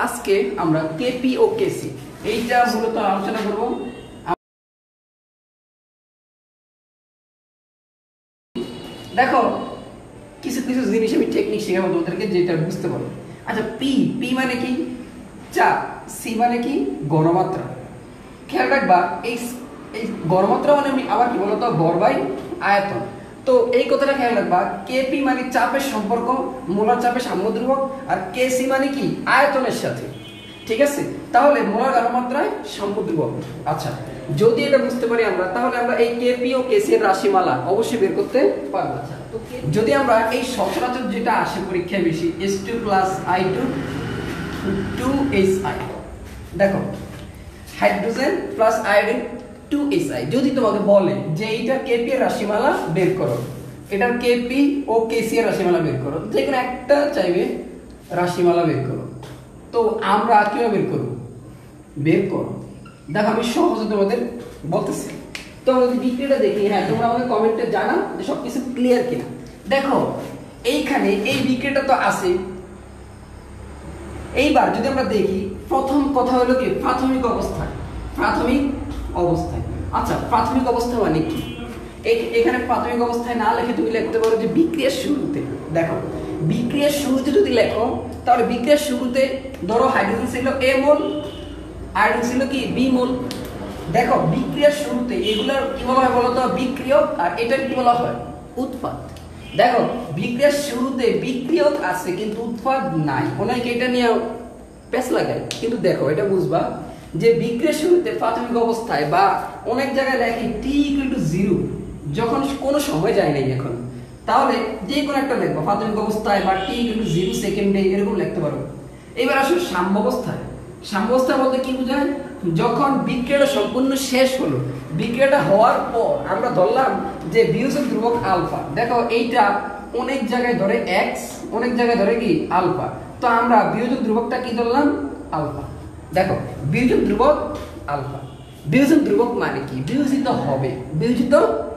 আজকে আমরা কেপি ও কেসি এইটা মূলত আলোচনা করব। দেখো কিছু কিছু জিনিস আমি টেকনিক শেখাবো তোমাদেরকে, যেটা বুঝতে পারো। আচ্ছা, পি পি মানে কি? চাপ। সি মানে কি? গণমাত্রা। খেয়াল রাখবা, এই গণমাত্রা মানে আবার কি বলতো? ভর বাই আয়তন। তো এই কথাটা খেয়াল রাখবা, কেপি মানে চাপের সম্পর্ক মোলার চাপের সাম্য ধ্রুবক, আর কেসি মানে কি? আয়তনের সাথে। ঠিক আছে, তাহলে মোলার গণমাত্রায় সাম্য ধ্রুবক। আচ্ছা, যদি এটা বুঝতে পারি আমরা, তাহলে আমরা এই কেপি ও কেসি এর রাশিমালা অবশ্যই বের করতে পারবো। আচ্ছা, তো যদি আমরা এই সচরাচর যেটা আসে পরীক্ষায় বেশি, S2 + I2 2SI, দেখো হাইড্রোজেন প্লাস আয়োডিন 2SI, যদি তোমাকে বলে যে এইটা কেপি এর রাশিমালা বের করো, এটার কেপি ও কেসি এর রাশিমালা বের করো, যে কোনো একটা চাইবে রাশিমালা বের করো, তো আমরা কিভাবে বের করব? বের করো। দেখো আমি সহজে তোমাদের বলতেছি। তো আমরা যদি বিক্রিয়াটা দেখি, হ্যাঁ তোমরা আমাকে কমেন্টে জানাও যে সবকিছু ক্লিয়ার কিনা। দেখো এইখানে এই বিক্রিয়াটা তো আছে। এইবার যদি আমরা দেখি, প্রথম কথা হলো কি? প্রাথমিক অবস্থায়। প্রাথমিক অবস্থায়, আচ্ছা প্রাথমিক অবস্থা মানে কি? এখানে প্রাথমিক অবস্থায় না লিখে তুমি লিখতে পারো যে বিক্রিয়ার শুরুতে। দেখো বিক্রিয়ার শুরুতে যদি লেখো, তাহলে বিক্রিয়ার শুরুতে ধরো হাইড্রোজেন ছিল A মোল, আয়োডিন ছিল কি B মোল। দেখো বিক্রিয়ার শুরুতে এগুলোর কি বলা হয় বলতো? বিক্রিয়ক। আর এটার কি বলা হয়? উৎপাদ। দেখো বিক্রিয়ার শুরুতে বিক্রিয়ক আছে কিন্তু উৎপাদ নাই। অনেকে এটা নিয়ে পেছ লাগায়, কিন্তু দেখো এটা বুঝবা যে বিক্রিয়ার শুরুতে প্রাথমিক অবস্থায় বা অনেক জায়গায় লেখে T=0, যখন কোনো সময় যায় নাই এখন, তাহলে যে কোনো একটা লিখবো প্রাথমিক অবস্থায় বা T=0 সেকেন্ডে, এরকম লিখতে পারো। এবার আসলে সাম্যাবস্থায়। সাম্যাবস্থা বলতে কি বোঝায়? যখন বিক্রিয়াটা সম্পূর্ণ শেষ হলো, বিক্রিয়াটা হওয়ার পর আমরা ধরলাম যে বিয়োজক ধ্রুবক আলফা। দেখো এইটা অনেক জায়গায় ধরে এক্স, অনেক জায়গায় ধরে কি আলফা, তো আমরা বিয়োজক ধ্রুবকটা কি ধরলাম? আলফা। দেখো বিয়োজক ধ্রুবক আলফা। বিয়োজক ধ্রুবক মানে কি? বিয়োজিত হবে, বিয়োজিত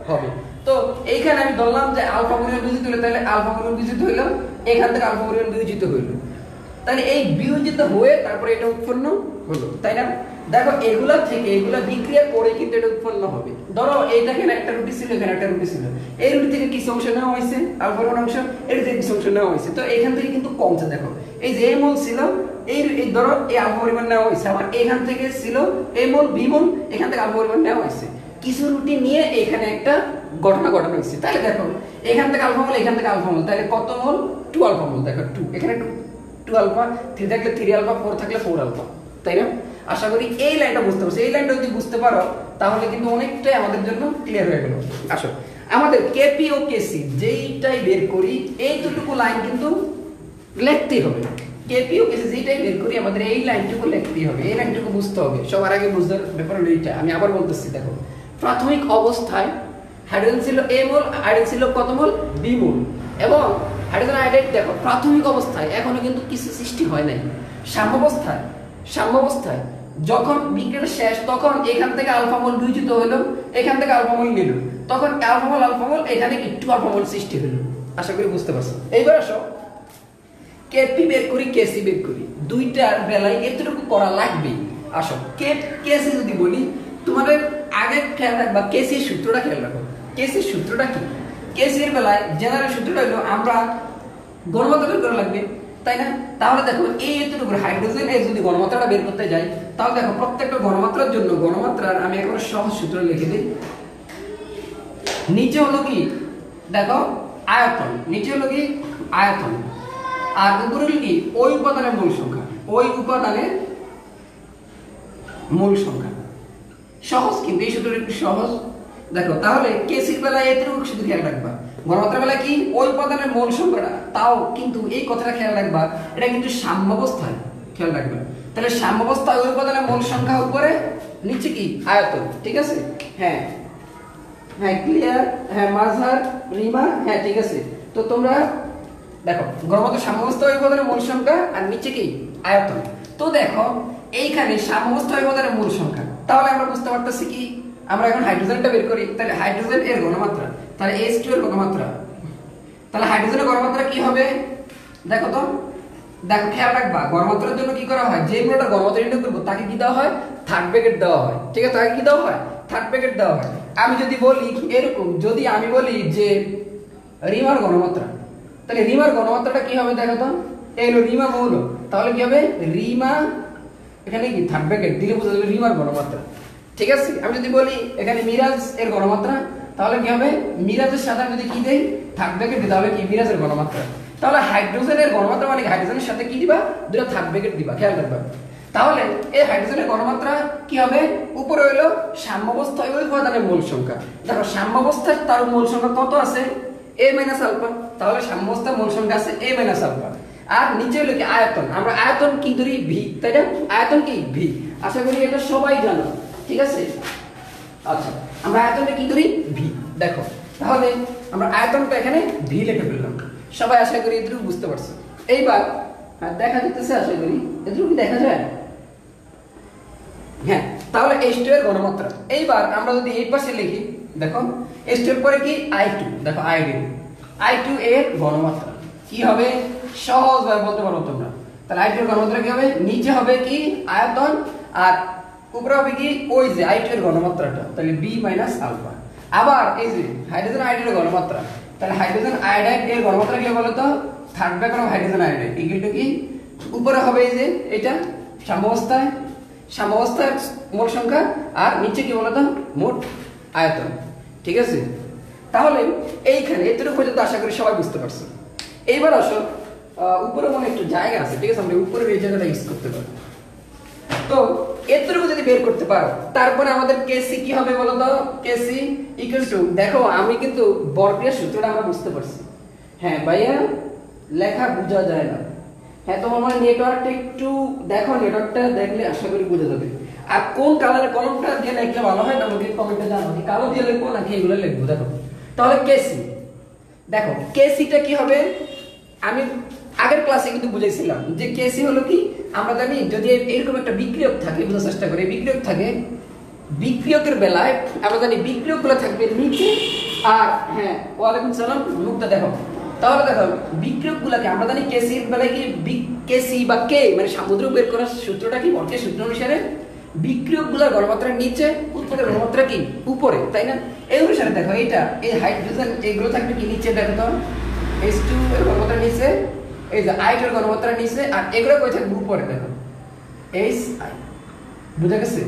হবে। তো এইখানে আমি ধরলাম যে আলফা পরিমাণ বিয়োজিত হলো, তাহলে আলফা পরিমাণ বিয়োজিত হইলো, এখান থেকে আলফা পরিমাণ বিয়োজিত হইলো, তাহলে এই বিয়োজিত হয়ে তারপরে এটা উৎপন্ন হলো, তাই না? দেখো এগুলা থেকে এগুলা বিক্রিয়া করে কিন্তু এটা উৎপন্ন হবে। ধরো এইখানে একটা রুটি ছিল, এখানে একটা রুটি ছিল, এই রুটি থেকে কিছু অংশ নেওয়া হয়েছে, আলফার অংশ, এর থেকে কিছু অংশ নেওয়া হয়েছে, তো এখান থেকে কিন্তু কমছে। দেখো এই যে A মোল ছিল, এই ধরো এই আলফা পরিমাণ নেওয়া হয়েছে, আবার এখান থেকে ছিল A মোল B মোল, এখান থেকে আলফা পরিমাণ নেওয়া হয়েছে, কিছু রুটি নিয়ে এখানে একটা ঘটনা ঘটানো হয়েছে। তাহলে দেখো এখান থেকে আলফা মোল, এখান থেকে আলফা মোল, তাহলে কত মোল? 2 আলফা মোল। দেখো 2, এখানে 2 আলফা, 3 থাকলে 3 আলফা, 4 থাকলে 4 আলফা, তাই না? আশা করি এই লাইনটা বুঝতে পারছো। এই লাইনটা যদি বুঝতে পারো তাহলে কিন্তু অনেকটাই আমাদের জন্য ক্লিয়ার হয়ে গেল। আসো আমাদের কেপি ও কেসি যেইটাই বের করি, এইটুকু লাইন কিন্তু লিখতেই হবে। কেপি ও কেসি যেইটাই বের করি আমাদের এই লাইনটুকু লিখতেই হবে, এই লাইনটুকু বুঝতে হবে। সবার আগে বুঝার ব্যাপার হলো এইটা। আমি আবার বলতেছি, দেখো প্রাথমিক অবস্থায় হাইড্রোজেন ছিল A মোল, আয়োডিন ছিল কত মোল? B মোল, এবং হাইড্রোজেন আয়োডাইড দেখো প্রাথমিক অবস্থায় এখনো কিন্তু কিছু সৃষ্টি হয় নাই। সাম্যাবস্থায়, সাম্যাবস্থায় যখন বিক্রিয়া শেষ, তখন এখান থেকে আলফা মোল বিয়োজিত হলো, এখান থেকে আলফা মোল নিল, তখন আলফা মোল এখানে কি 2 আলফা মোল সৃষ্টি হলো। আশা করি বুঝতে পারছো। এইবার আসো কেপি বের করি, কেসি বের করি, দুইটার বেলায় এতটুকু করা লাগবে। আসো কেসি যদি বলি, তোমাদের আগে খেয়াল রাখবা কেসির সূত্রটা খেয়াল রাখো। কেসির সূত্রটা কি? কেসির বেলায় জেনারেল সূত্রটা হলো আমরা গণমাত্রা বের করা লাগবে, তাই না? তাহলে দেখো এই এতটুকু হাইড্রোজেন এর যদি গণমাত্রাটা বের করতে যাই, তাহলে দেখো প্রত্যেকটা গণমাত্রার জন্য গণমাত্রার আমি এখন সহজ সূত্র লিখে দিই। নিচে হলো কি? দেখো আয়তন, নিচে হলো কি? আয়তন, আর উপরে হলো কি? ওই উপাদানের মোল সংখ্যা, ওই উপাদানের মোল সংখ্যা। সহজ কিন্তু এই সূত্রটা একটু সহজ। দেখো তাহলে কেসির বেলায় এতটুকু শুধু খেয়াল রাখবা, গণমাত্রার বেলায় কি? ওই উপাদানের মোল সংখ্যাটা। তাও কিন্তু এই কথাটা খেয়াল রাখবা, এটা কিন্তু সাম্যাবস্থায়, খেয়াল রাখবা। তাহলে সাম্যাবস্থায় ওই উপাদানের মোল সংখ্যা উপরে, নিচে কি? আয়তন। ঠিক আছে? হ্যাঁ হ্যাঁ ক্লিয়ার? হ্যাঁ মাজহার, রিমা, হ্যাঁ ঠিক আছে। তো তোমরা দেখো গণমাত্রা সাম্যাবস্থা ওই উপাদানের মোল সংখ্যা, আর নিচে কি? আয়তন। তো দেখো এইখানে সাম্যাবস্থা ওই উপাদানের মোল সংখ্যা, তাহলে আমরা বুঝতে পারতেছি কি? আমরা এখন হাইড্রোজেনটা বের করি, তাহলে হাইড্রোজেন এর ঘনমাত্রা, তাহলে H2 এর ঘনমাত্রা, তাহলে হাইড্রোজেনের ঘনমাত্রা কি হবে? দেখো তো দেখো খেয়াল রাখবা গণমাত্রার জন্য কি করা হয়, যে মোলটা গণমাত্রা নির্ণয় করবো তাকে কি দেওয়া হয়, থার্ড ব্র্যাকেট দেওয়া হয়। ঠিক আছে, তাকে কি দেওয়া হয়, থার্ড ব্র্যাকেট দেওয়া হয়। আমি যদি বলি এরকম, যদি আমি বলি যে রিমার গণমাত্রা, তাহলে রিমার গণমাত্রাটা কি হবে দেখো তো, এই হলো রিমা মৌল, তাহলে কি হবে রিমা, এখানে কি থার্ড ব্র্যাকেট দিলে বোঝা যাবে রিমার গণমাত্রা। ঠিক আছে, আমি যদি বলি এখানে মিরাজ এর গণমাত্রা, তাহলে কি হবে মিরাজের সাথে আমি যদি কি দেই থার্ড ব্র্যাকেট দিই, তাহলে কি মিরাজের গণমাত্রা। তাহলে হাইড্রোজেনের গণমাত্রা মানে হাইড্রোজেনের সাথে কি দিবা, দুটো থার্ড ব্র্যাকেট দিবা, খেয়াল রাখবা। তাহলে এই হাইড্রোজেনের গণমাত্রা কি হবে, উপরে হলো সাম্যাবস্থায় ওই উপাদানের মোল সংখ্যা। দেখো সাম্যাবস্থায় তার মোল সংখ্যা কত আছে, a মাইনাস আলফা, তাহলে সাম্যাবস্থায় মোল সংখ্যা আছে a মাইনাস আলফা। আর নিচে হলো কি আয়তন, আমরা আয়তন কি ধরি v, তাই না, আয়তন কি v, আশা করি এটা সবাই জানো। ঠিক আছে, আচ্ছা আমরা আয়তনটা কি ধরি v। দেখো তাহলে আমরা আয়তনটা এখানে v লিখে ফেললাম, সবাই আশা করি এটুকু বুঝতে পারছো। এইবার দেখা যেতেছে, আশা করি এটুকু কি দেখা যায়, হ্যাঁ। তাহলে H2 এর গণমাত্রা, এইবার আমরা যদি এই পাশে লিখি, দেখো H2 এর পরে কি I2, দেখো I2 এর গণমাত্রা কি হবে, সহজভাবে বলতে পারো তোমরা। তাহলে I2 এর গণমাত্রা কি হবে, নিচে হবে কি আয়তন, আর উপরে হবে কি ওই যে I2 এর গণমাত্রাটা, তাহলে B মাইনাস আলফা। আবার এই যে হাইড্রোজেন আয়োডাইড এর গণমাত্রা, তাহলে হাইড্রোজেন আয়োডাইড এর গণমাত্রা কি বলো তো, third bracket of hydrogen iodide equal to কি, উপরে হবে এই যে এটা সাম্যাবস্থায় মোল সংখ্যা, আর নিচে কি বলতো মোট আয়তন। ঠিক আছে, তাহলে এইখানে এতটুকু পর্যন্ত আশা করি সবাই বুঝতে পারছো। এইবার আসো উপরে মনে একটু জায়গা আছে, ঠিক আছে, আমরা উপরে এই জায়গাটা ইউজ করতে পারি। তো এতটুকু যদি বের করতে পারো, তারপরে আমাদের কেসি কি হবে বলো তো, কেসি ইকুয়াল টু, দেখো আমি কিন্তু বর্গের সূত্রটা আমরা বুঝতে পারছি। হ্যাঁ ভাইয়া লেখা বোঝা যায় না, হ্যাঁ তোমার মানে নেটওয়ার্কটা একটু দেখো, নেটওয়ার্কটা দেখলে আশা করি বোঝা যাবে। আর কোন কালারের কলমটা দিয়ে লিখলে ভালো হয় আমাকে কমেন্টে জানাও, কি কালো দিয়ে লিখবো নাকি এগুলো লিখবো। দেখো তাহলে কেসি, দেখো কেসিটা কি হবে, আমি আগের ক্লাসে কিন্তু বুঝাইছিলাম যে কেসি হলো কি, আমরা জানি যদি এরকম একটা বিক্রিয়ক থাকে, বোঝার চেষ্টা করি বিক্রিয়ক থাকে, বিক্রিয়কের বেলায় আমরা জানি বিক্রিয়কগুলো থাকবে নিচে, আর হ্যাঁ ওয়ালাইকুম সালাম মুখটা দেখো। তাহলে দেখো বিক্রিয়কগুলোকে আমরা জানি কেসির বেলায় কি কেসি বা কে মানে সামুদ্রিক বের করার সূত্রটা কি, বর্গের সূত্র অনুসারে বিক্রিয়কগুলোর গণমাত্রা নিচে, উৎপাদকের গণমাত্রা কি উপরে, তাই না। এই অনুসারে দেখো এইটা এই হাইড্রোজেন এগুলো থাকবে কি নিচে, দেখো তো H2 এর গণমাত্রা নিচে, এই যে I2 এর গণমাত্রা নিচে, আর এগুলো কই থাকবে উপরে, দেখো HI। বুঝা গেছে?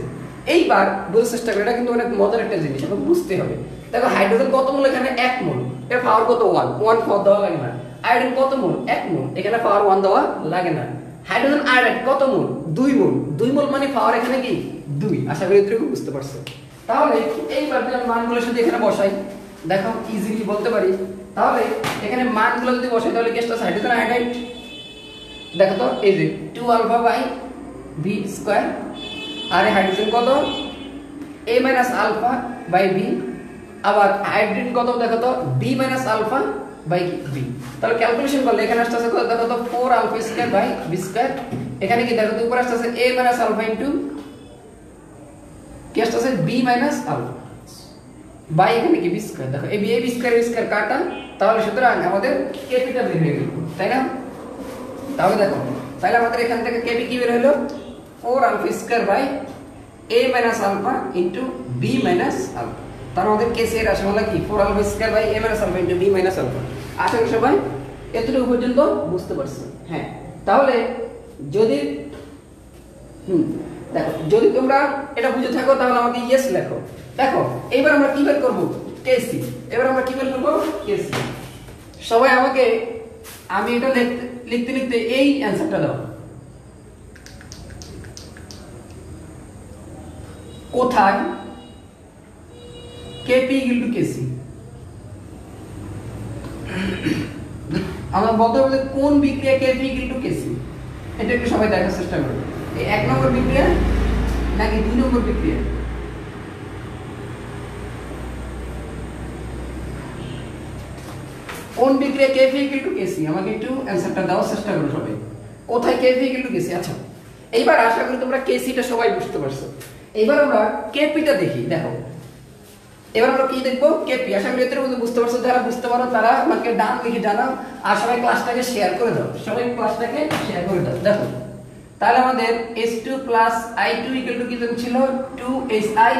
এইবার বোঝার চেষ্টা করি, এটা কিন্তু অনেক মজার একটা জিনিস, এটা বুঝতে হবে। দেখো হাইড্রোজেন কত মোল, এখানে 1 মোল, এর পাওয়ার কত 1 পাওয়ার দেওয়া লাগে না। আয়োডিন কত মোল, 1 মোল, এখানে পাওয়ার 1 দেওয়া লাগে না। হাইড্রোজেন আয়োডাইড কত মোল, 2 মোল মানে পাওয়ার এখানে কি 2। আশা করি এটুকু বুঝতে পারছো। তাহলে এইবার যদি আমি মানগুলো শুধু এখানে বসাই, দেখো ইজিলি বলতে পারি। তাহলে এখানে মানগুলো যদি বসাই, তাহলে কি আসছে হাইড্রোজেন আয়োডাইড, দেখো তো এই যে 2 আলফা বাই b স্কয়ার, আর হাইড্রোজেন কত a minus alpha by b, আবার হাইড্রোজেন কত দেখো তো b minus alpha by b। তাহলে ক্যালকুলেশন করলে এখানে আসছে কত দেখো তো 4 alpha square by b square, এখানে কি দেখো তো উপরে আসছে a মাইনাস আলফা ইনটু কি আসছে b মাইনাস আলফা বাই এখানে কি b স্কয়ার, দেখো a b স্কয়ার কাটা, তাহলে সুতরাং আমাদের কেপিটা বের হয়ে গেল, তাই না। তাহলে দেখো তাহলে আমাদের এখান থেকে কেপি কি বের হলো 4 alpha square by a minus alpha into b minus alpha. তার আমাদের কেসি এর রাশিমালা কি 4 alpha square by a minus alpha into b minus alpha. আশা করি সবাই এতটুকু পর্যন্ত বুঝতে পারছো। হ্যাঁ তাহলে যদি দেখো যদি তোমরা এটা বুঝে থাকো তাহলে আমাকে ইয়েস লেখো। দেখো এবার আমরা কি বের করব কেসি, এবার আমরা কি বের করব কেসি। সবাই আমাকে আমি এটা লিখতে লিখতে এই অ্যানসারটা দাও, কোথায় কেপি ইকুয়াল টু কেসি। আমরা বলতে বলতে কোন বিক্রিয়া কেপি ইকুয়াল টু কেসি, এটা একটু সবাই দেখার চেষ্টা করো। এই 1 নম্বর বিক্রিয়া নাকি 2 নম্বর বিক্রিয়া? কোন বিক্রিয়া কেপি ইকুয়াল টু কেসি, আমাকে একটু অ্যানসারটা দেওয়ার চেষ্টা করো সবাই। কোথায় কেপি ইকুয়াল টু কেসি? আচ্ছা এইবার আশা করি তোমরা কেসিটা সবাই বুঝতে পারছো। এবার আমরা কেপিটা দেখি। দেখো এবার আমরা কি দেখবো কেপি। আশা করি এর মধ্যে বুঝতে পারছো, যারা বুঝতে পারো তারা আমাকে ডান লিখে জানাও, আর সবাই ক্লাসটাকে শেয়ার করে দাও, সবাই ক্লাসটাকে শেয়ার করে দাও। দেখো তাহলে আমাদের S2 plus I2 equal to কি ছিল 2SI।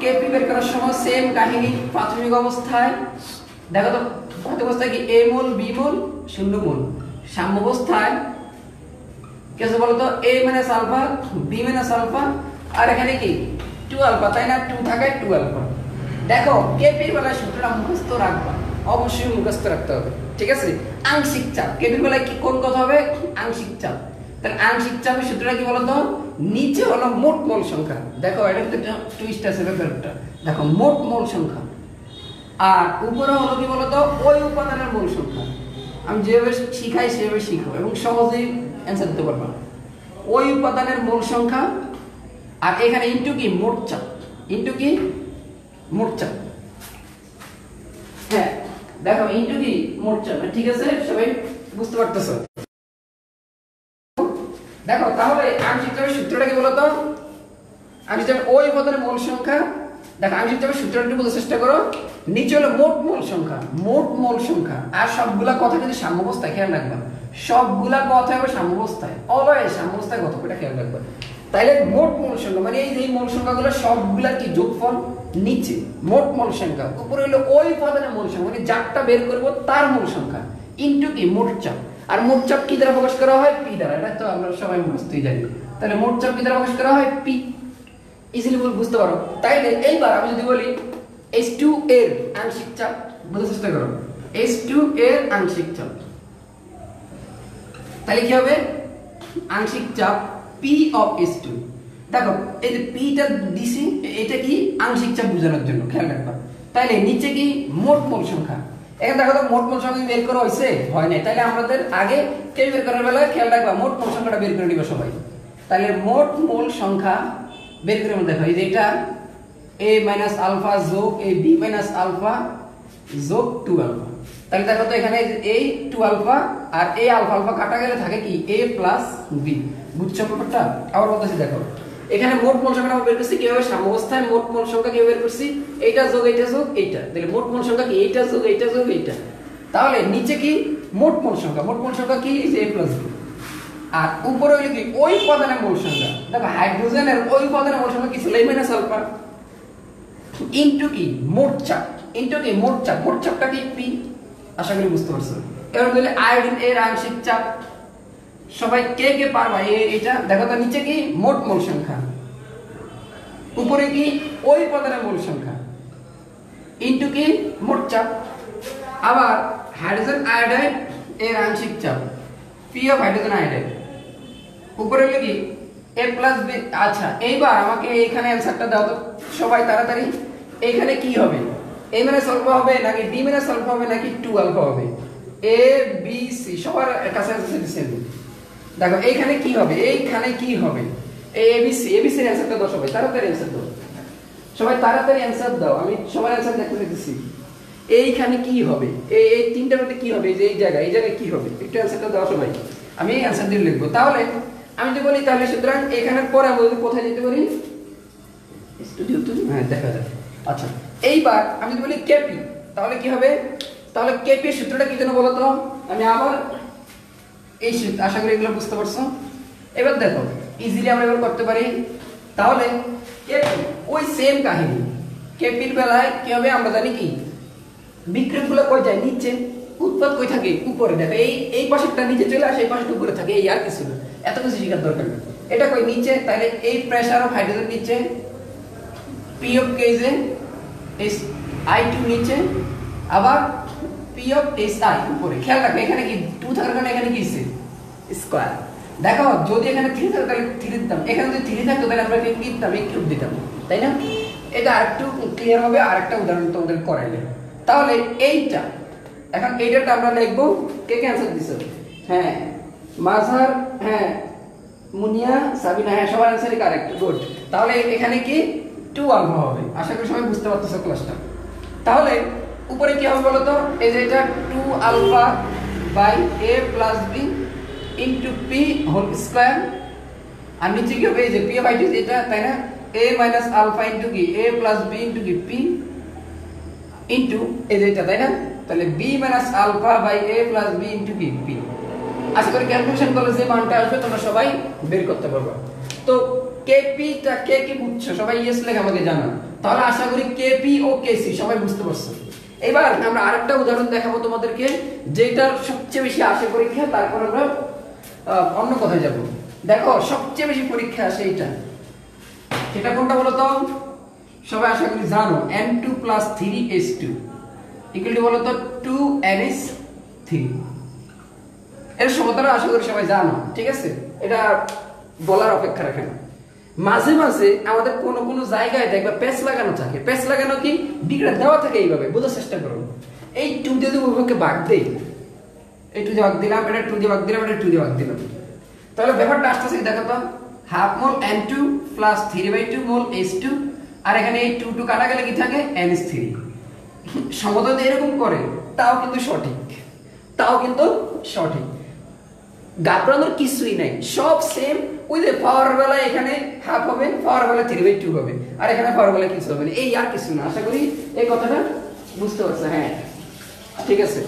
কেপি বের করার সময় সেম কাহিনী, প্রাথমিক অবস্থায় দেখো তো প্রাথমিক অবস্থায় কি A মোল B মোল 0 মোল, সাম্য অবস্থায় কি আছে বলো তো A minus alpha B minus alpha, আর এখানে কি 2 আলফা, তাই না? 2 থাকায় 2 আলফা। দেখো কেপির বেলায় সূত্রটা মুখস্থ রাখবা, অবশ্যই মুখস্থ রাখতে হবে, ঠিক আছে? আংশিক চাপ, কেপির বেলায় কি কোন কথা হবে? আংশিক চাপ। তাহলে আংশিক চাপের সূত্রটা কি বলতো? নিচে হলো মোট মোল সংখ্যা, দেখো এটা কিন্তু টুইস্ট আছে ব্যাপারটা, দেখো মোট মোল সংখ্যা, আর উপরে হলো কি বলতো ওই উপাদানের মোল সংখ্যা। আমি যেভাবে শিখাই সেভাবে শিখো এবং সহজেই অ্যান্সার দিতে পারবা। ওই উপাদানের মোল সংখ্যা, আর এখানে ইনটু কি মোট চাপ, ইনটু কি মোট চাপ। হ্যাঁ দেখো ইনটু কি মোট চাপ, ঠিক আছে? সবাই বুঝতে পারতেছো? দেখো তাহলে আংশিক চাপের সূত্রটা কি বলতো? আংশিক চাপের ওই উপাদানের মোল সংখ্যা, দেখো আংশিক চাপের সূত্রটা একটু বোঝার চেষ্টা করো। নিচে হলো মোট মোল সংখ্যা, মোট মোল সংখ্যা, আর সবগুলা কথা কিন্তু সাম্যাবস্থায়, খেয়াল রাখবা সবগুলা কথা হবে সাম্যাবস্থায়, অলওয়েজ সাম্যাবস্থায় কথা, এটা খেয়াল রাখবা। তাইলে মোট মোল সংখ্যা মানে এই যে মোল সংখ্যাগুলো সবগুলা কি যোগফল, নিচে মোট মোল সংখ্যা, উপরে হলো ওই উপাদানের মোল সংখ্যা মানে যারটা বের করব তার মোল সংখ্যা, ইনটু কি মোট চাপ। আর মোট চাপ কি দ্বারা প্রকাশ করা হয়? পি দ্বারা, এটা তো আমরা সবাই মুখস্থই জানি। তাহলে মোট চাপ কি দ্বারা প্রকাশ করা হয়? পি। ইজিলি বুঝতে পারো। তাইলে এইবার আমি যদি বলি H2 এর আংশিক চাপ, বোঝার চেষ্টা করো, H2 এর আংশিক চাপ, তাহলে কি হবে? আংশিক চাপ P অফ H2। দেখো এই যে Pটা দিছি, এটা কি আংশিক চাপ বোঝানোর জন্য, খেয়াল রাখবা। তাইলে নিচে কি মোট মোল সংখ্যা, এখন দেখো তো মোট মোল সংখ্যা বের করা হয়েছে, হয় নাই। তাহলে আমাদের আগে কে বের করার বেলায় খেয়াল রাখবা মোট মোল সংখ্যাটা বের করে নিবা সবাই। তাহলে মোট মোল সংখ্যা বের করে দেখো, এই যে এটা A মাইনাস আলফা যোগ A B মাইনাস আলফা যোগ 2 আলফা। তাহলে দেখো তো এখানে এই 2 আলফা আর A আলফা আলফা কাটা গেলে থাকে কি A প্লাস B। বুঝছো ব্যাপারটা? আবার বলতেছি দেখো, এখানে মোট মোল সংখ্যা আমরা বের করছি কিভাবে? সাম্যাবস্থায় মোট মোল সংখ্যা কিভাবে বের করছি? এইটা যোগ এইটা যোগ এইটা, তাহলে মোট মোল সংখ্যা কি এইটা যোগ এইটা যোগ এইটা। তাহলে নিচে কি মোট মোল সংখ্যা, মোট মোল সংখ্যা কি A প্লাস B, আর উপরে হলো কি ওই উপাদানের মোল সংখ্যা। দেখো হাইড্রোজেনের ওই উপাদানের মোল সংখ্যা কি ছিল A মাইনাস আলফা, ইনটু কি মোট চাপ, ইনটু কি মোট চাপ, মোট চাপটা কি P। আশা করি বুঝতে পারছো। এবার বলি আয়োডিন এর আংশিক চাপ, সবাই কে কে পারবা? এটা দেখো তো নিচে কি মোট মোল সংখ্যা, উপরে কি ওই উপাদানের মোল সংখ্যা, ইনটু কি মোট চাপ। আবার হাইড্রোজেন আয়োডাইড এর আংশিক চাপ P অফ হাইড্রোজেন আয়োডাইড, উপরে হলো কি A প্লাস B। আচ্ছা এইবার আমাকে এইখানে অ্যানসারটা দাও তো সবাই তাড়াতাড়ি। এইখানে কি হবে? A মাইনাস আলফা হবে নাকি B মাইনাস আলফা হবে নাকি 2 আলফা হবে? A B C সবার কাছে সেম। দেখো এইখানে কি হবে, এইখানে কি হবে? ABC এর অ্যানসারটা দাও সবাই, তাড়াতাড়ি অ্যানসার দাও, সবাই তাড়াতাড়ি অ্যানসার দাও, আমি সবার অ্যানসার দেখতে দিচ্ছি। এইখানে কি হবে? এই তিনটার মধ্যে কি হবে? যে এই জায়গায় কি হবে? একটু অ্যানসারটা দাও সবাই, আমি অ্যানসার দিয়ে লিখবো। তাহলে আমি যদি বলি তাহলে সুতরাং এখানের পরে আমরা কোথায় যেতে পারি? স্টুডিও তো হ্যাঁ দেখা যায়। আচ্ছা এইবার আমি যদি বলি কেপি, তাহলে কি হবে? তাহলে কেপি এর সূত্রটা কি যেন বলো তো? আমি আবার এই সূত্র, আশা করি এগুলো বুঝতে পারছো। এবার দেখো ইজিলি আমরা এবার করতে পারি। তাহলে কেপি ওই সেম কাহিনী, কেপির বেলায় কি হবে? আমরা জানি কি বিক্রিয়কগুলো কই যায়? নিচে। উৎপাদ কই থাকে? উপরে। দেখো এই পাশেরটা নিচে চলে আসে, এই পাশেরটা উপরে থাকে, এই আর কিছু না, এত কিছু শেখার দরকার নেই। এটা কই? নিচে। তাহলে এই প্রেসার অফ হাইড্রোজেন নিচে, P অফ কেজে I2 নিচে, আবার P অফ SI উপরে। খেয়াল রাখো এখানে কি 2 থাকার কারণে এখানে কি আছে স্কয়ার। দেখো যদি এখানে 3 থাকতো তাহলে 3 দিতাম, এখানে যদি 3 থাকতো তাহলে আমরা কি দিতাম? এই কিউব দিতাম, তাই না? এটা আরেকটু ক্লিয়ার হবে, আরেকটা উদাহরণ তোমাদের করাইলে। তাহলে এইটা এখন এইটাটা আমরা লিখবো। কে কে অ্যানসার দিছো? হ্যাঁ মাঝার, হ্যাঁ মুনিয়া, সাবিনা, হ্যাঁ সবার অ্যানসারই কারেক্ট, গুড। তাহলে এখানে কি 2 আলফা হবে। আশা করি সবাই বুঝতে পারতেছো ক্লাসটা। তাহলে উপরে কি হবে বলো তো? এই যে এটা 2 alpha by A plus B into P whole square, আর নিচে কি হবে? এই যে P বাই 2 এটা, তাই না? A মাইনাস আলফা ইনটু কি A প্লাস B ইনটু কি P ইনটু এই যেটা, তাই না? তাহলে b minus alpha by a plus b into b p। আশা করি ক্যালকুলেশন করলে যে মানটা আসবে তোমরা সবাই বের করতে পারবে। তো kp টা কে কি বুঝছো সবাই? ইয়েস লেখা আমাকে জানাও। তাহলে আশা করি kp ও kc সবাই বুঝতে পারছো। এবার আমরা আরেকটা উদাহরণ দেখাবো তোমাদেরকে, যেটার সবচেয়ে বেশি আসে পরীক্ষা, তারপর আমরা অন্য কথায় যাব। দেখো সবচেয়ে বেশি পরীক্ষা আসে এইটা, সেটা কোনটা বলো তো? সবাই আশা করি জানো, n2 plus 3s2 equal to বলো তো 2ns3। এর সমাধান আশা করি সবাই জানো, ঠিক আছে? এটা বলার অপেক্ষা রাখে না। মাঝে মাঝে আমাদের কোন কোন জায়গায় দেখবা পেস লাগানো থাকে। পেস লাগানো কি বিগ্রেড দেওয়া থাকে, এইভাবে বোঝার চেষ্টা করো। এই 2 দিয়ে যদি উভয়কে ভাগ দেই, এই 2 দিয়ে ভাগ দিলাম, এটা 2 দিয়ে ভাগ দিলাম, এটা 2 দিয়ে ভাগ দিলাম, তাহলে ব্যাপারটা আসতেছে দেখো তো, হাফ মোল n2 প্লাস 3/2 মোল s2, আর এখানে এই 2 2 কাটা গেলে কি থাকে ns3। সমাধান এরকম করে, তাও কিন্তু সঠিক, তাও কিন্তু সঠিক। গাবরানোর কিছুই নাই, সব সেম। ওই যে পাওয়ার বেলায় এখানে হাফ হবে, পাওয়ার বেলায় 3/2 হবে, আর এখানে পাওয়ার বেলায় কিছু হবে না, এই আর কিছু না। আশা করি এই কথাটা বুঝতে পারছো? হ্যাঁ ঠিক আছে,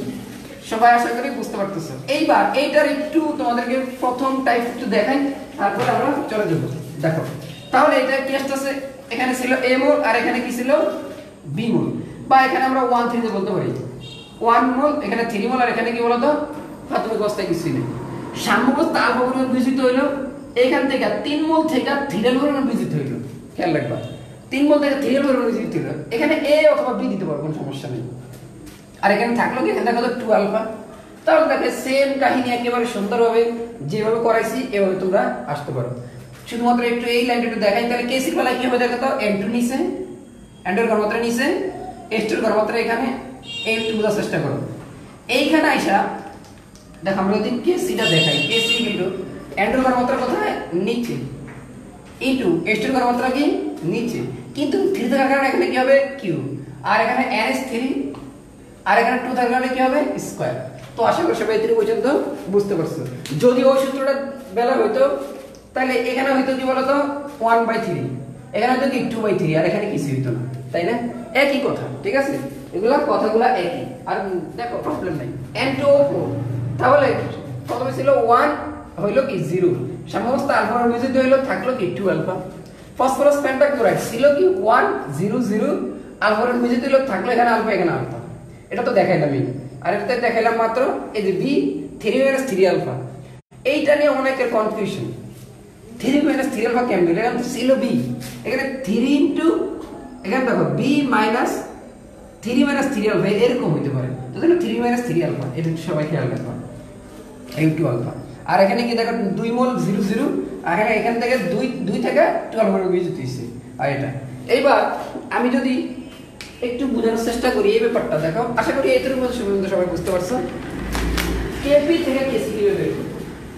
সবাই আশা করি বুঝতে পারতেছো। এইবার এইটার একটু তোমাদেরকে প্রথম টাইপ একটু দেখাই, তারপর আমরা চলে যাব। দেখো তাহলে এটা কি আসছে, এখানে ছিল a মোল আর এখানে কি ছিল b মোল, বা এখানে আমরা 1 3 বলতে পারি 1 মোল, এখানে 3 মোল, আর এখানে কি বলতো প্রাথমিক অবস্থায় কিছুই নেই। সাম্য অবস্থা আলফা পরিমাণ বিজিত হইলো, এখান থেকে 3 মোল থেকে 3 পরিমাণ বিজিত হইলো। খেয়াল রাখবা 3 মোল থেকে 3 পরিমাণ বিজিত হইলো, এখানে a অথবা b দিতে পারো, কোনো সমস্যা নেই। আর এখানে থাকলো কি, এখানে থাকলো 2 আলফা। তাহলে দেখে সেম কাহিনী একেবারে সুন্দরভাবে যেভাবে করাইছি এভাবে তোমরা আসতে পারো। শুধুমাত্র একটু এই লাইনটা একটু দেখাই, তাহলে কেসি বেলায় কি হবে দেখো তো, n2 নিচে, n2 এর ঘনমাত্রা নিচে, s2 এর ঘনমাত্রা এখানে, n2 বোঝার চেষ্টা করো। এইখানে আইসা দেখো আমরা যদি কেসিটা দেখাই, কেসি কিন্তু n2 এর ঘনমাত্রা কোথায় নিচে, ইনটু s2 এর ঘনমাত্রা কি নিচে, কিন্তু 3 থাকার কারণে এখানে কি হবে কিউ, আর এখানে ns3, আর এখানে 2 থাকার কারণে কি হবে স্কয়ার। তো আশা করি সবাই এতটুকু পর্যন্ত বুঝতে পারছো। যদি ওই সূত্রটা বেলা হইতো তাহলে এখানে হইতো কি বলতো 1/3, এখানে হইতো কি 2/3, আর এখানে কিছু হইতো না, তাই না? একই কথা, ঠিক আছে? এগুলা কথাগুলা একই, আর দেখো প্রবলেম নাই। n2 4, তাহলে প্রথমে ছিল 1 হইলো কি 0, সমস্ত আলফা এর বিজিত হইলো, থাকলো কি 2 আলফা। ফসফরাস পেন্টাক্লোরাইড ছিল কি 1 0 0, আলফা এর বিজিত হইলো, থাকলো এখানে আলফা এখানে আলফা। এটা তো দেখাইলামই, আর এটা দেখাইলাম মাত্র এই যে b 3 - 3 আলফা। এইটা নিয়ে অনেকের কনফিউশন, 3 - 3 আলফা কেমন, এটা তো ছিল b, এখানে 3 ইনটু এখানে দেখো b মাইনাস 3 - 3 আলফা এরকম হইতে পারে। তো দেখো 3 - 3 আলফা, এটা সবাই খেয়াল রাখবা, n2 আলফা। আর এখানে কি দেখো 2 মোল 0 0, আর এখান থেকে 2 থেকে 12 এর বিজিত হইছে, আর এটা। এইবার আমি যদি একটু বোঝানোর চেষ্টা করি এই ব্যাপারটা, দেখো আশা করি এতটুকু পর্যন্ত সবাই বুঝতে পারছো। কেপি থেকে কেসি কিভাবে বের করব,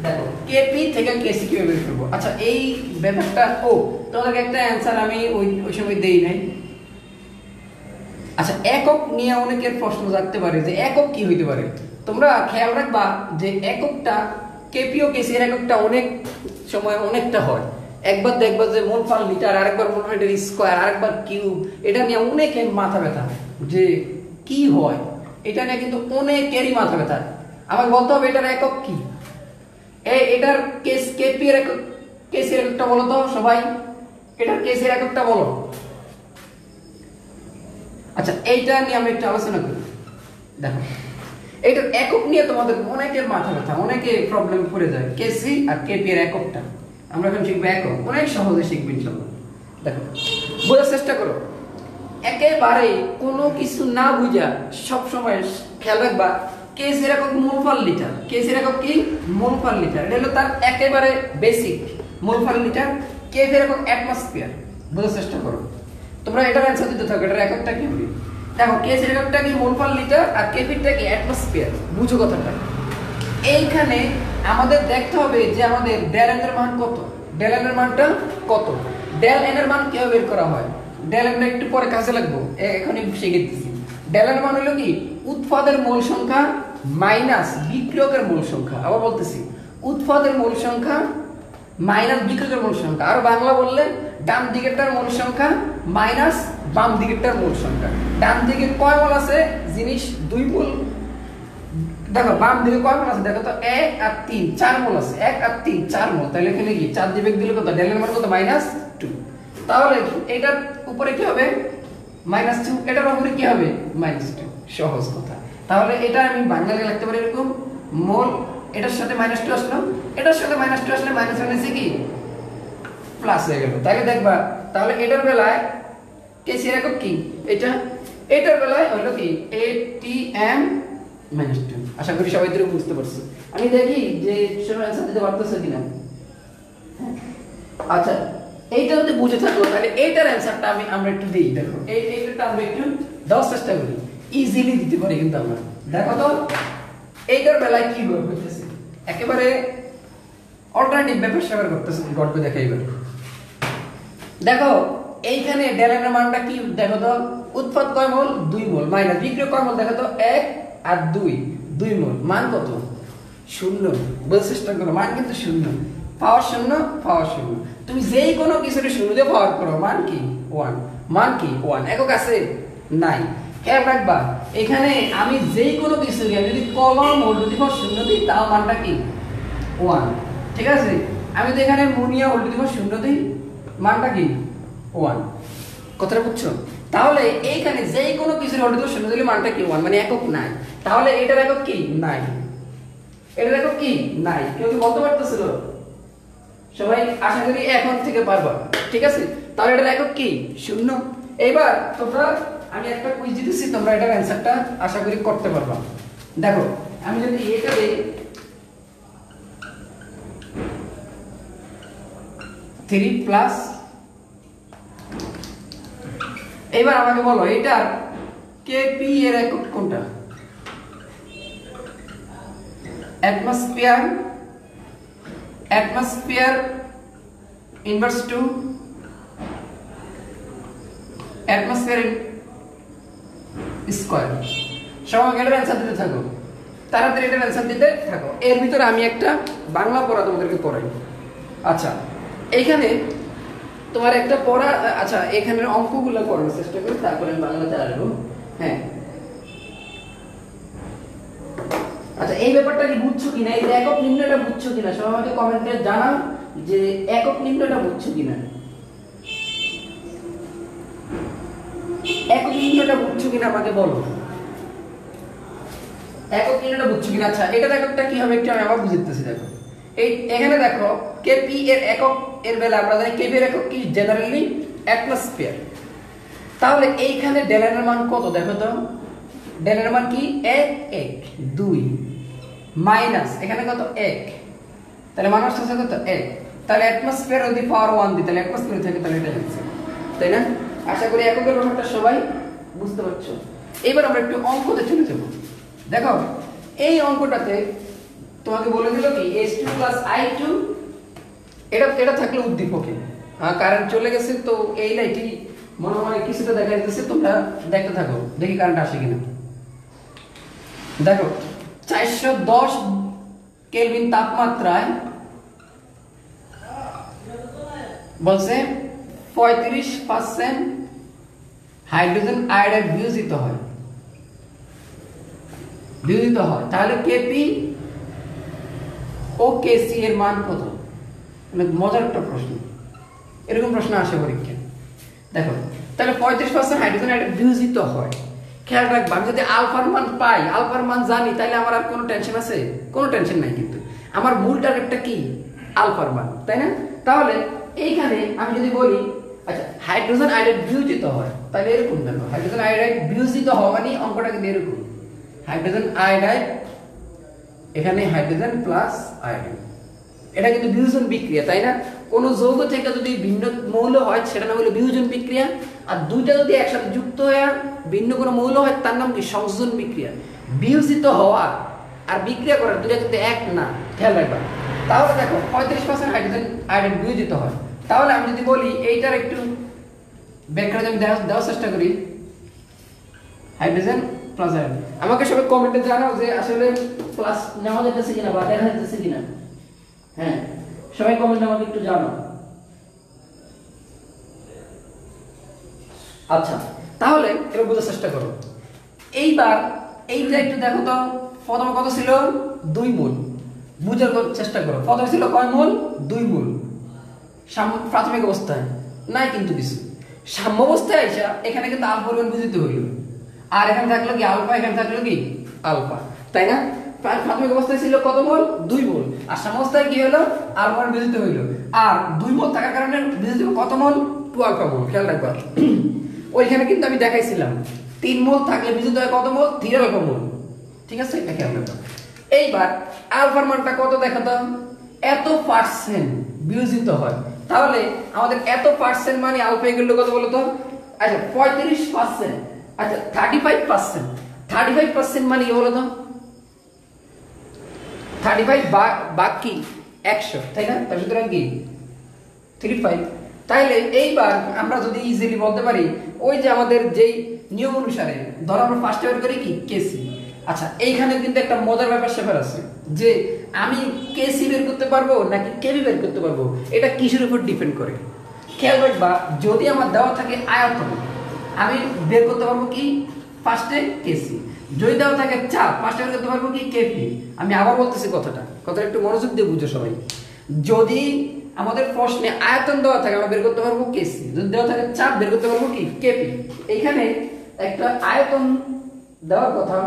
দেখো কেপি থেকে কেসি কিভাবে বের করব। আচ্ছা এই ব্যাপারটা, ও তোমাদেরকে একটা অ্যানসার আমি ওই সময় দেই নাই। আচ্ছা একক নিয়ে অনেকের প্রশ্ন জাগতে পারে যে একক কি হইতে পারে। তোমরা খেয়াল রাখবা যে এককটা কেপি ও কেসি এর এককটা অনেক সময় অনেকটা হয়। একবার দেখবা যে মোল পার লিটার, আরেকবার মোল পার স্কয়ার, আরেকবার কিউব। এটা নিয়ে অনেকের মাথা ব্যথা যে কি হয়, এটা নিয়ে কিন্তু অনেকেরই মাথা ব্যথা। আমাকে বলতে হবে এটার একক কি, এটার কেপি এর একক, কেসি এর এককটা বলো তো সবাই, এটার কেসি এর এককটা বলো। আচ্ছা এইটা নিয়ে আমরা একটু আলোচনা করি। দেখো এটার একক নিয়ে তোমাদের অনেকের মাথা ব্যথা, অনেকে প্রবলেম পড়ে যায়। কেসি আর কেপি এর এককটা আমরা এখন শিখবো, একক অনেক সহজে শিখবো ইনশাআল্লাহ। দেখো বোঝার চেষ্টা করো, একেবারে কোনো কিছু না বুঝা সব সময় খেয়াল রাখবা কেসির একক মোল পার লিটার। কেসির একক কি মোল পার লিটার, এটা হলো তার একেবারে বেসিক মোল পার লিটার। কেফির একক অ্যাটমসফিয়ার। বোঝার চেষ্টা করো, তোমরা এটার অ্যানসার দিতে থাকো এটার এককটা কি হবে। দেখো কেসির এককটা কি মোল পার লিটার, আর কেফিরটা কি অ্যাটমসফিয়ার। বুঝো কথাটা। এইখানে আমাদের দেখতে হবে যে আমাদের ডেল এন এর মান কত, ডেল এন এর মানটা কত। ডেল এন এর মান কিভাবে বের করা হয়, ডেল এন একটু পরে কাজে লাগবো, এখনই শিখে দিচ্ছি। ডেল এন এর মান হলো কি উৎপাদের মোল সংখ্যা মাইনাস বিক্রিয়কের মোল সংখ্যা। আবার বলতেছি উৎপাদের মোল সংখ্যা মাইনাস বিক্রিয়কের মোল সংখ্যা, আর বাংলা বললে ডান দিকেরটার মোল সংখ্যা মাইনাস বাম দিকেরটার মোল সংখ্যা। ডান দিকে কয় মোল আছে জিনিস 2 মোল, দেখো বাম দিকে কয় মোল আছে দেখো তো 1 আর 3 4 মোল আছে, 1 আর 3 4 মোল, তাহলে এখানে কি 4 দিয়ে ভাগ দিলে কত, ডেলের মান কত -2। তাহলে এটার উপরে কি হবে -2, এটার উপরে কি হবে -2, সহজ কথা। তাহলে এটা আমি বাংলায় লিখতে পারি এরকম, মোল এটার সাথে -2 আসলো, এটার সাথে -2 আসলে মাইনাস মাইনাসে কি প্লাস হয়ে গেল। তাহলে দেখবা তাহলে এটার বেলায় কেসি একক কি, এটার বেলায় হলো কি ATM -2। আশা করি সবাই এতটুকু বুঝতে পারছো। আমি দেখি যে সবাই आंसर দিতে পারতেছো কিনা। আচ্ছা এইটা যদি বুঝে থাকো তাহলে এইটার অ্যানসারটা আমরা একটু দেই। দেখো এইটাটা আমরা একটু দেওয়ার চেষ্টা করি, ইজিলি দিতে পারি কিন্তু আমরা। দেখো তো এইটার বেলায় কি হইতেছে, একেবারে অল্টারনেটিভ ব্যাপার স্যাপার করতেছে, গল্প দেখাই এবার। দেখো এইখানে ডেলের মানটা কি দেখো তো, উৎপাদ কয় মোল 2 মোল, মাইনাস বিক্রিয়ক কয় মোল দেখো তো 1 আর 2 মোল, মান কত 0। বুঝার চেষ্টা করো, মান কিন্তু 0, পাওয়ার 0 পাওয়ার 0। তুমি যেই কোনো কিছুর 0 দিয়ে পাওয়ার করো মান কি 1, মান কি 1, একক আছে নাই। খেয়াল রাখবা এখানে আমি যেই কোনো কিছু যদি কলম হোল টু দি পাওয়ার 0 দিই তাও মানটা কি 1, ঠিক আছে। আমি তো এখানে মুনিয়া হোল টু দি পাওয়ার 0 দিই মানটা কি 1, কথাটা বুঝছো। তাহলে এইখানে যেই কোনো কিছুর হোল টু দি পাওয়ার 0 দিলে মানটা কি 1, মানে একক নাই। তাহলে এটার একক কি নাই, এটার একক কি নাই। কেউ কি বলতে পারতেছিল? সবাই আশা করি এখন থেকে পারবা, ঠিক আছে। তাহলে এটার একক কি 0। এবার তোমরা আমি একটা কুইজ দিতেছি, তোমরা এটার অ্যানসারটা আশা করি করতে পারবা। দেখো আমি যদি এটা দেই 3 প্লাস, এবার আমাকে বলো এটার কেপি এর একক কোনটা? Atmosphere inverse to atmosphere square. সবাই এটার অ্যানসার দিতে থাকো, তাড়াতাড়ি এটার অ্যানসার দিতে থাকো। এর ভিতরে আমি একটা বাংলা পড়া তোমাদেরকে পড়াই। আচ্ছা এইখানে তোমার একটা পড়া, আচ্ছা এখানের অঙ্কগুলো করার চেষ্টা করি, তারপরে আমি বাংলাতে আসবো। হ্যাঁ আচ্ছা এই ব্যাপারটা কি বুঝছো কিনা, এই একক নির্ণয়টা বুঝছো কিনা সবাই আমাকে কমেন্টে জানাও যে একক নির্ণয়টা বুঝছো কিনা, একক নির্ণয়টা বুঝছো কিনা আমাকে বলো, একক নির্ণয়টা বুঝছো কিনা। আচ্ছা এটার এককটা কি হবে একটু আমি আবার বুঝাইতেছি। দেখো এই এখানে দেখো কেপি এর একক এর বেলা আমরা জানি কেপি এর একক কি জেনারেলি অ্যাটমসফিয়ার। তাহলে এইখানে ডেলের মান কত দেখো তো, ডেলের মান কি 1 1 2 মাইনাস এখানে কত 1, তাহলে মান আসছে কত 1। তাহলে অ্যাটমসফিয়ার যদি পাওয়ার 1 দিই তাহলে অ্যাটমসফিয়ার থাকে, তাহলে এটা হচ্ছে তাই না। আশা করি এককের ব্যাপারটা সবাই বুঝতে পারছো। এবার আমরা একটু অঙ্কতে চলে যাব। দেখো এই অঙ্কটাতে তোমাকে বলে দিল কি H2 I2, এটা থাকলে উদ্দীপকে কারেন্ট চলে গেছে, তো এই লাইটই মনে হয় কিছুটা দেখা যাচ্ছে, তোমরা দেখতে থাকো দেখি কারেন্ট আসে কিনা। দেখো 410 কেলভিন তাপমাত্রায় বলছে 35% হাইড্রোজেন আয়োডাইড বিয়োজিত হয়, তাহলে কেপি ও কেসি এর মান কত? মজার একটা প্রশ্ন, এরকম প্রশ্ন আসে পরীক্ষায়। দেখো তাহলে 35% হাইড্রোজেন আয়োডাইড বিয়োজিত হয়। খেয়াল রাখবা আমি যদি আলফার মান পাই, আলফার মান জানি, তাহলে আমার আর কোনো টেনশন আছে? কোনো টেনশন নাই, কিন্তু আমার মূল টার্গেটটা কি আলফার মান, তাই না। তাহলে এইখানে আমি যদি বলি আচ্ছা হাইড্রোজেন আয়োডাইড বিয়োজিত হয়, তাহলে এরকম দেখো হাইড্রোজেন আয়োডাইড বিয়োজিত হওয়া মানে অঙ্কটা কিন্তু এরকম, হাইড্রোজেন আয়োডাইড এখানে হাইড্রোজেন প্লাস আয়োডিন, এটা কিন্তু বিয়োজন বিক্রিয়া, তাই না। কোন যৌগ থেকে যদি ভিন্ন মৌল হয় সেটা নাম হলো বিয়োজন বিক্রিয়া, আর দুইটা যদি একসাথে যুক্ত হয়ে ভিন্ন কোনো মৌল হয় তার নাম কি সংযোজন বিক্রিয়া। বিয়োজিত হওয়া আর বিক্রিয়া করার দুইটা কিন্তু এক না, খেয়াল রাখবা। তাহলে দেখো 35% হাইড্রোজেন আয়োডাইড বিয়োজিত হয়, তাহলে আমি যদি বলি এইটার একটু ব্যাখ্যাটা আমি দেওয়ার চেষ্টা করি, হাইড্রোজেন প্লাস আয়োডিন। আমাকে সবাই কমেন্টে জানাও যে আসলে প্লাস নেওয়া যাচ্ছে কিনা বা দেখা যাচ্ছে কিনা। হ্যাঁ সবাই কমেন্টে আমাকে একটু জানো। আচ্ছা তাহলে এবার বোঝার চেষ্টা করো। এইবার এইটা একটু দেখো তো, প্রথমে কত ছিল 2 মোল, বুঝার চেষ্টা করো। প্রথমে ছিল কয় মোল? 2 মোল প্রাথমিক অবস্থায়, নাই কিন্তু কিছু। সাম্য অবস্থায় আইসা এখানে কিন্তু আলফা পরিমাণ বুঝিতে হইল, আর এখানে থাকলো কি আলফা, এখানে থাকলো কি আলফা, তাই না? প্রাথমিক অবস্থায় ছিল কত মোল? 2 মোল। আর সাম্য অবস্থায় কি হলো? আলফা বুঝিতে হইল, আর 2 মোল থাকার কারণে বুঝিতে কত মোল? 2 আলফা মোল। খেয়াল রাখবা, ওইখানে কিন্তু আমি দেখাইছিলাম 3 মোল থাকলে বুঝিতে হয় কত মোল? 3 আলফা মোল। ঠিক আছে, এটা খেয়াল রাখবা। এইবার আলফার মানটা কত দেখো তো, এত পার্সেন্ট বিয়োজিত হয়, তাহলে আমাদের এত পার্সেন্ট মানে আলফা ইকুয়াল টু কত বলো তো? আচ্ছা 35%, আচ্ছা 35%, 35% মানে কি বলো তো? 35 ভাগ কি 100, তাই না? তার সুতরাং কি 35। তাইলে এইবার আমরা যদি ইজিলি বলতে পারি, ওই যে আমাদের যেই নিয়ম অনুসারে ধরো আমরা ফার্স্টে বের করি কি কেসি। আচ্ছা এইখানে কিন্তু একটা মজার ব্যাপার আছে, যে আমি কেসি বের করতে পারবো নাকি কেবি বের করতে পারবো, এটা কিসের উপর ডিপেন্ড করে? খেয়াল রাখবা, যদি আমার দেওয়া থাকে আয়তন, আমি বের করতে পারবো কি ফার্স্টে কেসি। যদি দেওয়া থাকে চাপ, ফার্স্টে বের করতে পারবো কি কেপি। আমি আবার বলতেছি কথাটা একটু মনোযোগ দিয়ে বুঝো সবাই। যদি আমাদের প্রশ্নে আয়তন দেওয়া থাকে আমরা বের করতে পারবো কেসি, যদি দেওয়া থাকে চাপ বের করতে পারবো কি কেপি। এইখানে একটা আয়তন দেওয়ার কথা।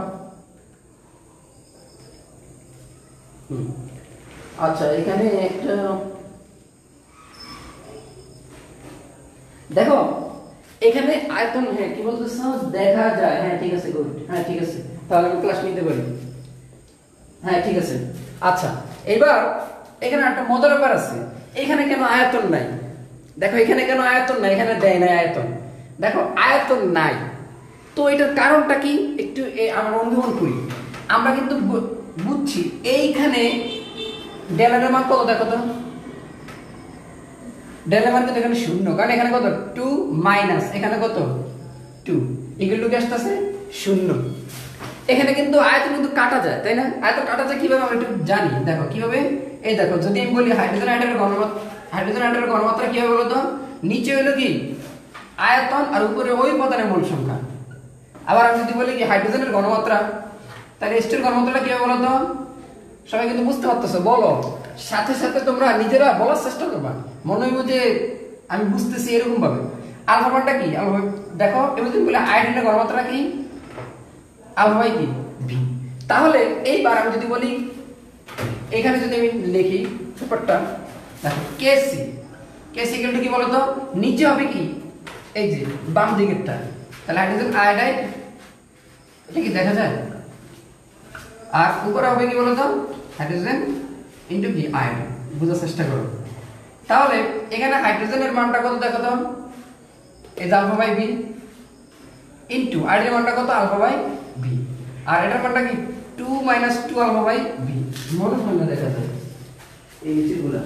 আচ্ছা এখানে একটা দেখো, এখানে আয়তন, হ্যাঁ কি বলতেছ, দেখা যায়, হ্যাঁ ঠিক আছে, গুড, হ্যাঁ ঠিক আছে, তাহলে আমি ক্লাস নিতে পারি, হ্যাঁ ঠিক আছে। আচ্ছা এবার এখানে একটা মজার ব্যাপার আছে, এখানে কেন আয়তন নাই? দেখো এখানে কেন আয়তন নাই? এখানে দেয় নাই আয়তন, দেখো আয়তন নাই। তো এটার কারণটা কি একটু আমরা অনুধাবন করি। আমরা কিন্তু বুঝছি এইখানে ডেলারের মান কত দেখো তো, ডেলার মান কিন্তু এখানে 0, কারণ এখানে কত 2 মাইনাস এখানে কত 2 ইকুয়াল টু কি আসছে 0। এখানে কিন্তু আয়তন কিন্তু কাটা যায়, তাই না? আয়তন কাটা যায় কিভাবে আমরা একটু জানি, দেখো কিভাবে। এই দেখো যদি আমি বলি হাইড্রোজেন আয়তনের ঘনমাত্রা কিভাবে বলো তো, নিচে হলো কি আয়তন আর উপরে ওই উপাদানের মোল সংখ্যা। আবার আমি যদি বলি কি হাইড্রোজেনের ঘনমাত্রা, তাহলে H2 এর ঘনমাত্রাটা কিভাবে বলো তো? সবাই কিন্তু বুঝতে পারতেছো, বলো সাথে সাথে তোমরা নিজেরা বলার চেষ্টা করবা, মনে হইব যে আমি বুঝতেছি এরকম ভাবে। আলফা মানটা কি? আলফা দেখো, এবার তুমি বলে আয়োডিনের ঘনমাত্রা কি? আলফা বাই কি ভি। তাহলে এইবার আমি যদি বলি, এখানে যদি আমি লিখি ব্যাপারটা দেখো, কেসি ইকুয়াল টু কি বলো তো, নিচে হবে কি এই যে বাম দিকেরটা, তাহলে হাইড্রোজেন আয়োডাইড, এটা কি দেখা যায়? আর উপরে হবে কি বলো তো, হাইড্রোজেন ইনটু কি আয়ন। বুঝার চেষ্টা করো। তাহলে এখানে হাইড্রোজেনের মানটা কত দেখো তো, এই যে আলফা বাই বি ইনটু আয়নের মানটা কত আলফা বাই বি, আর এটার মানটা কি 2 মাইনাস 2 আলফা বাই বি। মনে হয় না দেখা যায় এই নিচেগুলা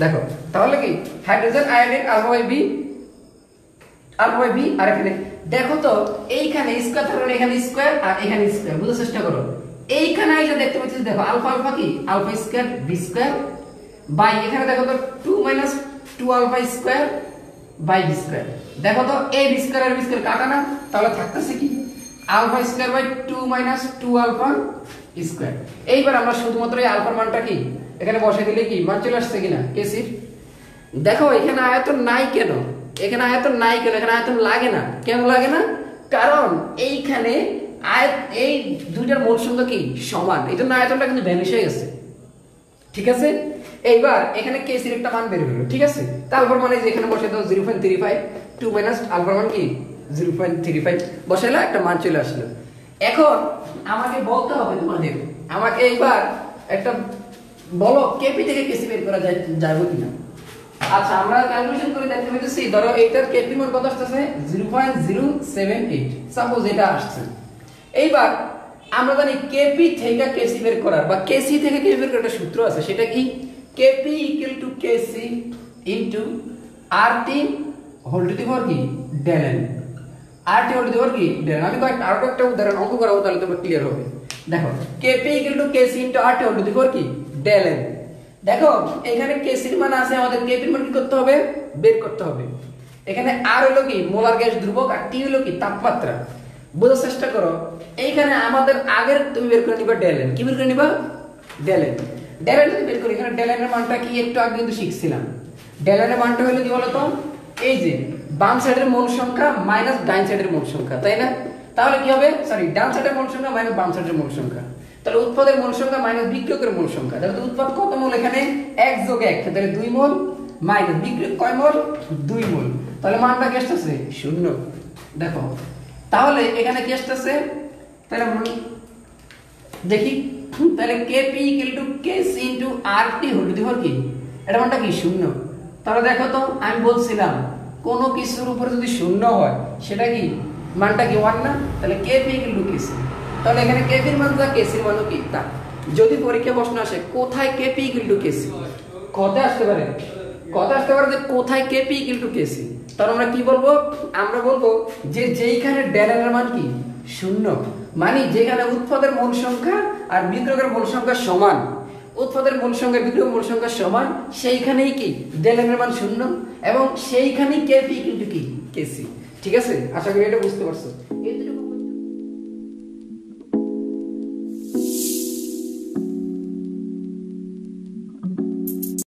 দেখো। তাহলে কি hydrogen iodine alpha by B আর এখানে দেখো তো, এইখানে স্কয়ার থাকলে এখানে স্কয়ার আর এখানে স্কয়ার। বুঝার চেষ্টা করো। এইখানে আইসা দেখতে পাচ্ছিস, দেখো আলফা আলফা কি alpha square B square by এখানে দেখো তো 2 মাইনাস 2 alpha square by B square. দেখো তো এই বি স্কয়ার আর বি স্কয়ার কাটা না, তাহলে থাকতেছে কি আলফা স্কয়ার বাই 2 মাইনাস 2 আলফা স্কয়ার। এইবার আমরা শুধুমাত্র এই আলফার মানটা কি এখানে বসাই দিলে কি মান চলে আসছে কিনা কেসির। দেখো এখানে আয়তন নাই কেন, এখানে আয়তন লাগে না। কেন লাগে না? কারণ এইখানে এই দুইটার মোল সংখ্যা কি সমান, এই জন্য আয়তনটা কিন্তু ভ্যানিশ হয়ে গেছে। ঠিক আছে, এইবার এখানে কেসির একটা মান বের হলো। ঠিক আছে, তা আলফার মানে যে এখানে বসে দাও 0.35, 2 মাইনাস আলফার মান কি 0.35 বসাইলা, একটা মান চলে আসলো। এখন আমাকে বলতে হবে তোমাদের, আমাকে এইবার একটা বলো কেপি থেকে কেসি বের করা যাবে কিনা। আচ্ছা আমরা ক্যালকুলেশন করে দেখতে পাচ্ছি, ধরো এইটার কেপি মান কত আসছে 0.078, সাপোজ এটা আসছে। এইবার আমরা জানি কেপি থেকে কেসি বের করার বা কেসি থেকে কেপি বের করার একটা সূত্র আছে, সেটা কি KP equal to KC into RT whole to the power কি del RT whole to the power কি ডেল। আমি আরো একটা উদাহরণ অঙ্ক করাবো, তাহলে তোমরা ক্লিয়ার হবে। দেখো KP equal to KC into RT whole to the power কি ডেল। দেখো এখানে কেসির মান আছে, আমাদের কেপির মান কি করতে হবে, বের করতে হবে। এখানে আর হলো কি মোলার গ্যাস ধ্রুবক, আর টি হলো কি তাপমাত্রা। বোঝার চেষ্টা করো, এইখানে আমাদের আগের তুমি বের করে নিবা ডেল এন। কি বের করে নিবা, ডেল এন। ডেল এন যদি বের করি, এখানে ডেল এন এর মানটা কি একটু আগে কিন্তু শিখছিলাম। ডেল এন এর মানটা হলো কি বলতো, এই যে বাম সাইডের মোল সংখ্যা মাইনাস ডান সাইডের মোল সংখ্যা, তাই না? তাহলে কি হবে, সরি ডান সাইডের মোল সংখ্যা মাইনাস বাম সাইডের মোল সংখ্যা। তাহলে উৎপাদের মোল সংখ্যা মাইনাস বিক্রিয়কের মোল সংখ্যা। তাহলে উৎপাদ কত মোল, এখানে 1 যোগ 1, তাহলে 2 মোল, মাইনাস বিক্রিয়ক কয় মোল, 2 মোল। তাহলে মানটা কি আসছে, 0। দেখো তাহলে এখানে কি আসছে, তাহলে দেখি, তাহলে kp kc RT whole to the power কি, এটা মানটা কি 0। তাহলে দেখো তো আমি বলছিলাম কোন কিছুর উপরে যদি 0 হয় সেটা কি মানটা কি 1 না? তাহলে kp kc, তাহলে এখানে kp এর মান যা kc এর মানও কি তা। যদি পরীক্ষা প্রশ্ন আসে কোথায় kp kc, কথা আসতে পারে, কথা আসতে পারে যে কোথায় kp kc, তাহলে আমরা কি বলবো, আমরা বলবো যে যেইখানে ডেল এর মান কি 0, মানে যেখানে উৎপাদের মোল সংখ্যা আর বিক্রয়ের মোল সংখ্যা সমান, উৎপাদের মোল সংখ্যা বিক্রয়ের মোল সংখ্যা সমান, সেইখানেই কি ডেল এর মান 0 এবং সেইখানেই kp কি kc। ঠিক আছে, আশা করি এটা বুঝতে পারছো।